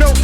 What's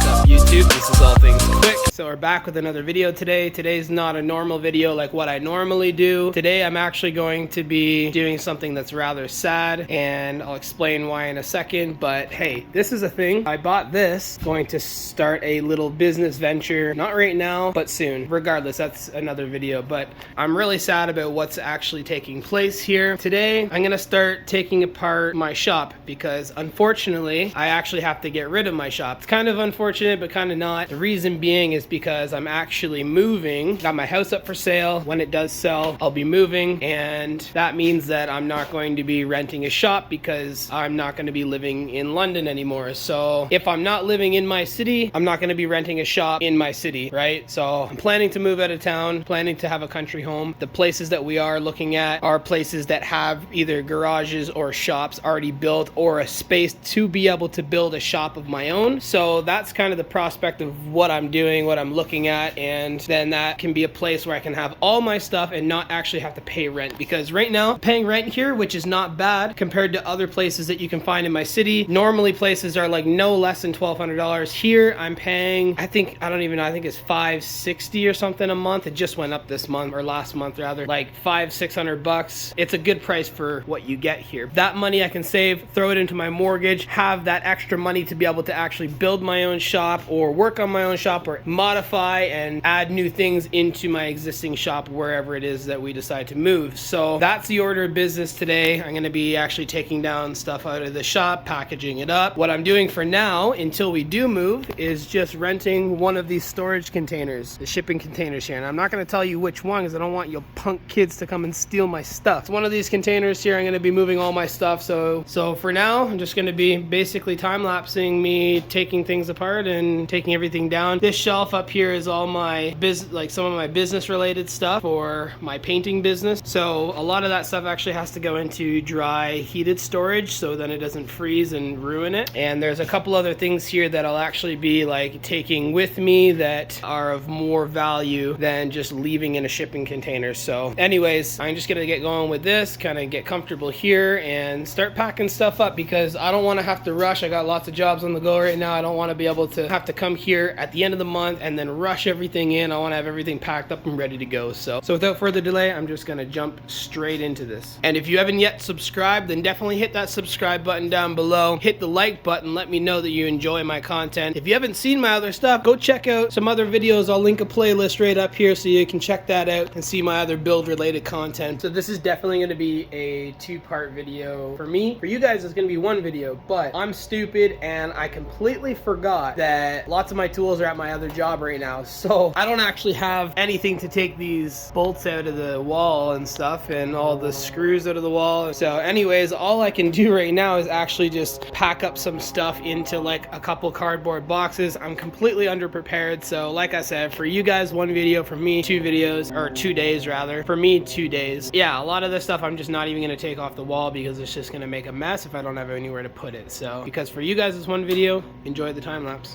up, YouTube? This is All Things Quick. So we're back with another video today. Today's not a normal video like what I normally do. Today I'm actually going to be doing something that's rather sad, and I'll explain why in a second. But hey, this is a thing. I bought this, going to start a little business venture. Not right now, but soon. Regardless, that's another video. But I'm really sad about what's actually taking place here. Today, I'm gonna start taking apart my shop because unfortunately, I actually have to get rid of my shop. It's kind of unfortunate, but kind of not. The reason being is because I'm actually moving. Got my house up for sale. When it does sell, I'll be moving, and that means that I'm not going to be renting a shop because I'm not going to be living in London anymore. So if I'm not living in my city, I'm not going to be renting a shop in my city, right? So I'm planning to move out of town, planning to have a country home. The places that we are looking at are places that have either garages or shops already built, or a space to be able to build a shop of my own. So that's kind of the prospect of what I'm doing, what I'm looking at, and then that can be a place where I can have all my stuff and not actually have to pay rent. Because right now, I'm paying rent here, which is not bad compared to other places that you can find in my city. Normally places are like no less than $1,200. Here I'm paying, I think it's $560 or something a month. It just went up this month, or last month rather, like $500-600. It's a good price for what you get here. That money I can save, throw it into my mortgage, have that extra money to be able to actually build my own shop or work on my own shop or modify and add new things into my existing shop wherever it is that we decide to move. So that's the order of business today. I'm going to be actually taking down stuff out of the shop, packaging it up. What I'm doing for now until we do move is just renting one of these storage containers, the shipping containers here. And I'm not going to tell you which one because I don't want you punk kids to come and steal my stuff. It's one of these containers here. I'm going to be moving all my stuff. So for now, I'm just going to be basically time-lapsing me taking things apart and taking everything down. This shelf up here is all my business, like some of my business related stuff for my painting business. So a lot of that stuff actually has to go into dry heated storage so then it doesn't freeze and ruin it. And there's a couple other things here that I'll actually be like taking with me that are of more value than just leaving in a shipping container. So anyways, I'm just gonna get going with this, kind of get comfortable here and start packing stuff up because I don't want to have to rush. I got lots of jobs on the go right now. I don't want to be able to have to come here at the end of the month and then rush everything in. I want to have everything packed up and ready to go. So without further delay, I'm just gonna jump straight into this. And if you haven't yet subscribed, then definitely hit that subscribe button down below. Hit the like button. Let me know that you enjoy my content. If you haven't seen my other stuff, go check out some other videos. I'll link a playlist right up here so you can check that out and see my other build related content. So this is definitely going to be a two-part video for me. For you guys, it's going to be one video, but I'm stupid and I completely forgot that lots of my tools are at my other job right now. So I don't actually have anything to take these bolts out of the wall and stuff and all the screws out of the wall. So anyways, all I can do right now is actually just pack up some stuff into like a couple cardboard boxes. I'm completely underprepared. So like I said, for you guys, one video, for me, 2 videos, or 2 days rather. For me, 2 days. Yeah, a lot of this stuff I'm just not even going to take off the wall because it's just going to make a mess if I don't have anywhere to put it. So because for you guys, it's one video, enjoy the time lapse.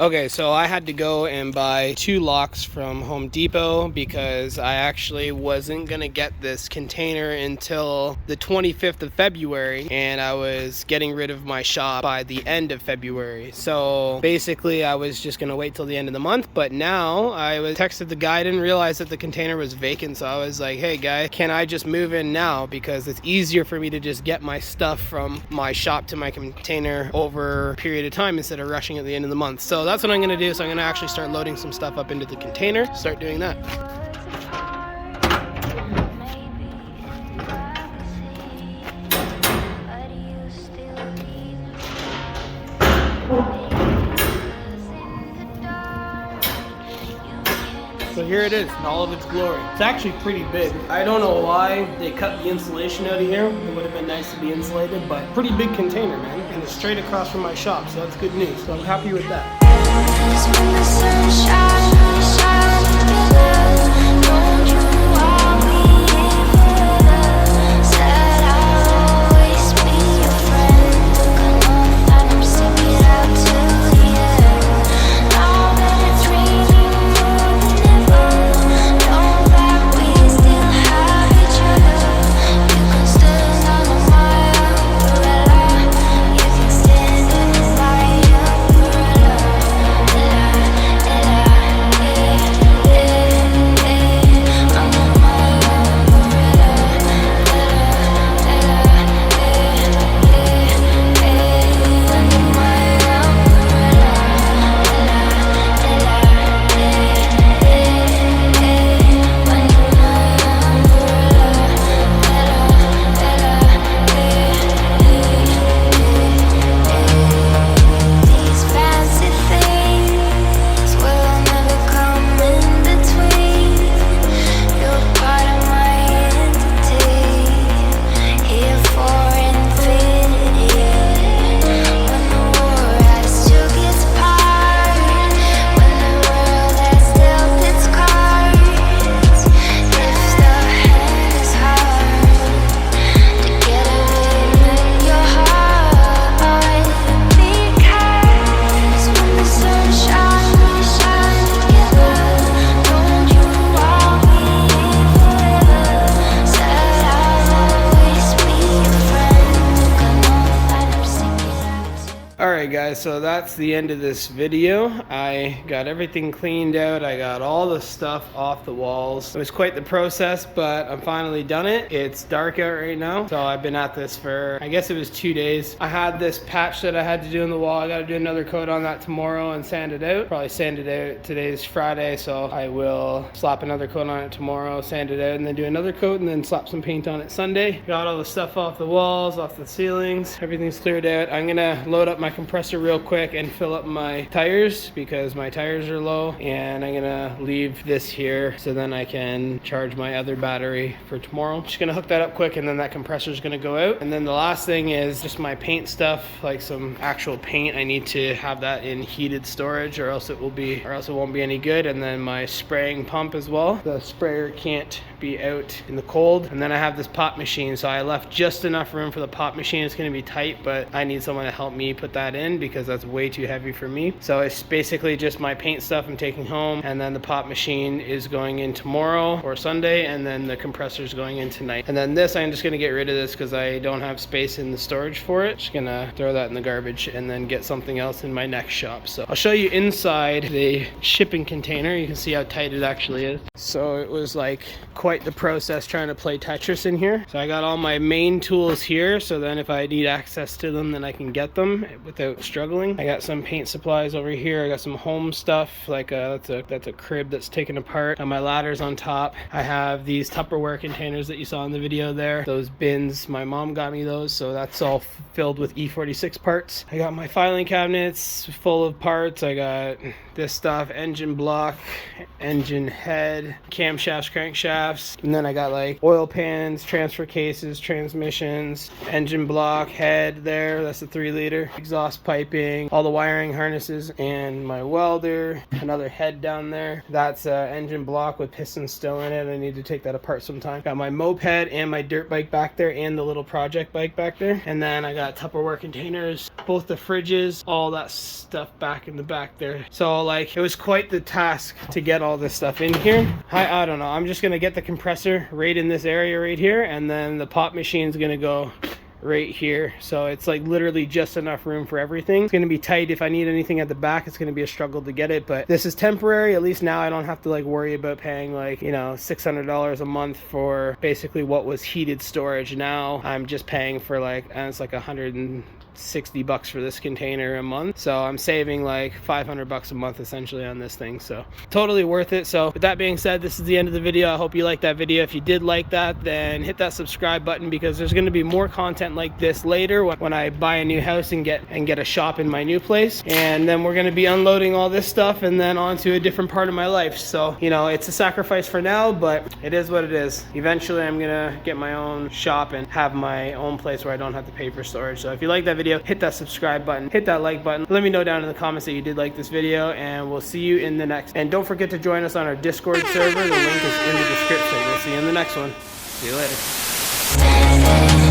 Okay, so I had to go and buy 2 locks from Home Depot because I actually wasn't gonna get this container until the 25th of February, and I was getting rid of my shop by the end of February. So basically I was just gonna wait till the end of the month, but now I was texted the guy, didn't realize that the container was vacant, so I was like, hey guy, can I just move in now? Because it's easier for me to just get my stuff from my shop to my container over a period of time instead of rushing at the end of the month. So that's what I'm gonna do. So I'm gonna actually start loading some stuff up into the container, start doing that. So here it is in all of its glory. It's actually pretty big. I don't know why they cut the insulation out of here. It would have been nice to be insulated, but pretty big container, man. And it's straight across from my shop, so that's good news. So I'm happy with that. guys, so that's the end of this video. I got everything cleaned out. I got all the stuff off the walls. It was quite the process, but I'm finally done it. It's dark out right now, so I've been at this for, I guess it was 2 days. I had this patch that I had to do in the wall. I got to do another coat on that tomorrow and sand it out. Probably sand it out. Today's Friday, so I will slap another coat on it tomorrow, sand it out, and then do another coat, and then slap some paint on it Sunday. Got all the stuff off the walls, off the ceilings. Everything's cleared out. I'm gonna load up my compressor real quick and fill up my tires because my tires are low, and I'm gonna leave this here so then I can charge my other battery for tomorrow. Just gonna hook that up quick, and then that compressor is gonna go out. And then the last thing is just my paint stuff, like some actual paint. I need to have that in heated storage, or else it won't be any good. And then my spraying pump as well. The sprayer can't be out in the cold. And then I have this pop machine, so I left just enough room for the pop machine. It's gonna be tight, but I need someone to help me put that in because that's way too heavy for me. So it's basically just my paint stuff I'm taking home, and then the pop machine is going in tomorrow or Sunday, and then the compressor is going in tonight. And then this, I'm just gonna get rid of this because I don't have space in the storage for it. Just gonna throw that in the garbage and then get something else in my next shop. So I'll show you inside the shipping container. You can see how tight it actually is. So it was like quite the process trying to play Tetris in here. So I got all my main tools here, so then if I need access to them, then I can get them without struggling. I got some paint supplies over here. I got some home stuff, like that's a crib that's taken apart. Got my ladders on top. I have these Tupperware containers that you saw in the video there. Those bins, my mom got me those, so that's all filled with E46 parts. I got my filing cabinets full of parts. I got this stuff, engine block, engine head, camshafts, crankshafts, and then I got like oil pans, transfer cases, transmissions, engine block, head there, that's the 3-liter, exhaust piping, all the wiring harnesses, and my welder, another head down there. That's engine block with pistons still in it. I need to take that apart sometime. Got my moped and my dirt bike back there, and the little project bike back there. And then I got Tupperware containers, both the fridges, all that stuff back in the back there. So like it was quite the task to get all this stuff in here. I don't know, I'm just gonna get the compressor right in this area right here, and then the pop machine's gonna go right here. So it's like literally just enough room for everything. It's gonna be tight. If I need anything at the back, it's gonna be a struggle to get it, but this is temporary. At least now I don't have to like worry about paying like, you know, $600 a month for basically what was heated storage. Now I'm just paying for like, and it's like $160 for this container a month, so I'm saving like $500 a month essentially on this thing. So totally worth it. So with that being said, this is the end of the video. I hope you liked that video. If you did like that, then hit that subscribe button, because there's going to be more content like this later when I buy a new house and get a shop in my new place. And then we're going to be unloading all this stuff and then onto a different part of my life. So, you know, it's a sacrifice for now, but it is what it is. Eventually I'm gonna get my own shop and have my own place where I don't have to pay for storage. So if you like that video, hit that subscribe button, hit that like button. Let me know down in the comments that you did like this video, and we'll see you in the next. And don't forget to join us on our Discord server. The link is in the description. We'll see you in the next one. See you later.